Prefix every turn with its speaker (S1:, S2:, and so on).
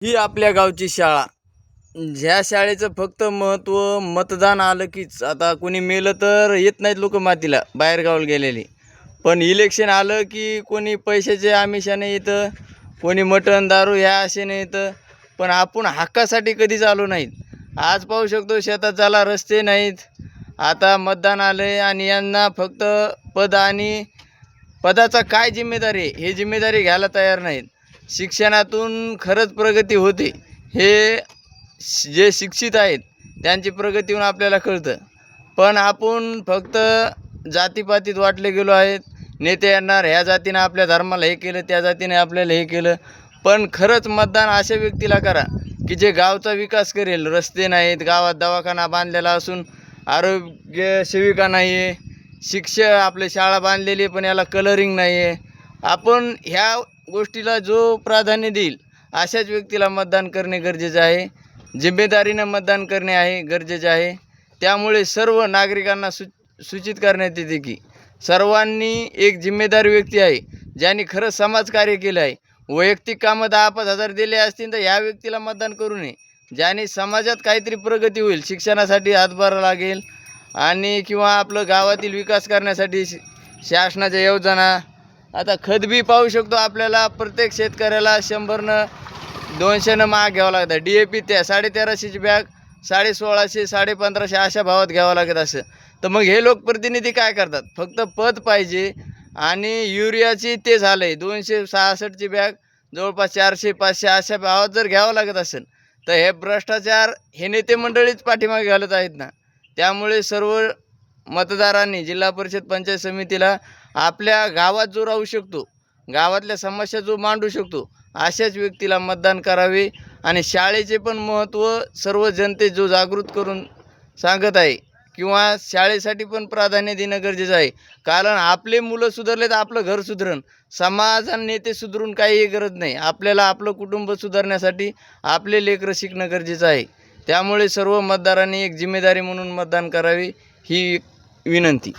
S1: ही आपल्या गावची शाळा. ह्या शाळेचं फक्त महत्त्व मतदान आलं कीच. आता कोणी मेलं तर येत नाहीत लोक मातीला, बाहेर गावाला गेलेली. पण इलेक्शन आलं की कोणी पैशाचे आमिषाने येतं, कोणी मटण दारू ह्या आशेने येतं. पण आपण हक्कासाठी कधीच आलो नाहीत. आज पाहू शकतो शेतात झाला, रस्ते नाहीत. आता मतदान आलं आहे आणि यांना फक्त पद आणि पदाचा काय जिम्मेदारी आहे हे जिम्मेदारी घ्यायला तयार नाहीत. शिक्षणातून खरंच प्रगती होते हे जे शिक्षित आहेत त्यांची प्रगतीहून आपल्याला कळतं. पण आपण फक्त जातीपातीत वाटले गेलो आहेत. नेते येणार, ह्या जातीनं आपल्या धर्माला हे केलं, त्या जातीने आपल्याला हे केलं. पण खरंच मतदान अशा व्यक्तीला करा की जे गावचा विकास करेल. रस्ते नाहीत, गावात दवाखाना बांधलेला असून आरोग्य सेविका नाही आहे, आपले शाळा बांधलेली पण याला कलरिंग नाही आहे. आपण ह्या गोष्टीला जो प्राधान्य देईल अशाच व्यक्तीला मतदान करणे गरजेचे आहे. जिम्मेदारीनं मतदान करणे आहे गरजेचे आहे. त्यामुळे सर्व नागरिकांना सूचित करण्यात येते की सर्वांनी एक जिम्मेदार व्यक्ती आहे ज्यांनी खरं समाजकार्य केलं आहे. वैयक्तिक कामं 10-5 हजार दिले असतील तर ह्या व्यक्तीला मतदान करू नये. ज्याने समाजात काहीतरी प्रगती होईल, शिक्षणासाठी हातभार लागेल आणि किंवा आपलं गावातील विकास करण्यासाठी शासनाच्या योजना. आता खतबी पाहू शकतो आपल्याला प्रत्येक शेतकऱ्याला 100 200 महाग घ्यावं लागतं. DAP 1350ची बॅग 1650 1550 अशा भावात घ्यावं लागत असं. तर मग हे लोकप्रतिनिधी काय करतात? फक्त पद पाहिजे. आणि युरियाची ते झालं आहे 266ची बॅग जवळपास 400-500 अशा भावात जर घ्यावं लागत असेल तर हे भ्रष्टाचार हे नेते मंडळीच पाठीमागे घालत आहेत ना. त्यामुळे सर्व मतदारांनी जिल्हा परिषद पंचायत समितीला आपल्या गावात जो राहू शकतो, गावातल्या समस्या जो मांडू शकतो अशाच व्यक्तीला मतदान करावे. आणि शाळेचे पण महत्त्व सर्व जनते जो जागृत करून सांगत आहे किंवा शाळेसाठी पण प्राधान्य देणं गरजेचं आहे. कारण आपले मुलं सुधारले तर आपलं घर सुधरण. समाज आणि नेते सुधरून काही गरज नाही. आपल्याला आपलं कुटुंब सुधारण्यासाठी आपले लेकरं शिकणं गरजेचं आहे. त्यामुळे सर्व मतदारांनी एक जिम्मेदारी म्हणून मतदान करावे ही विनंती.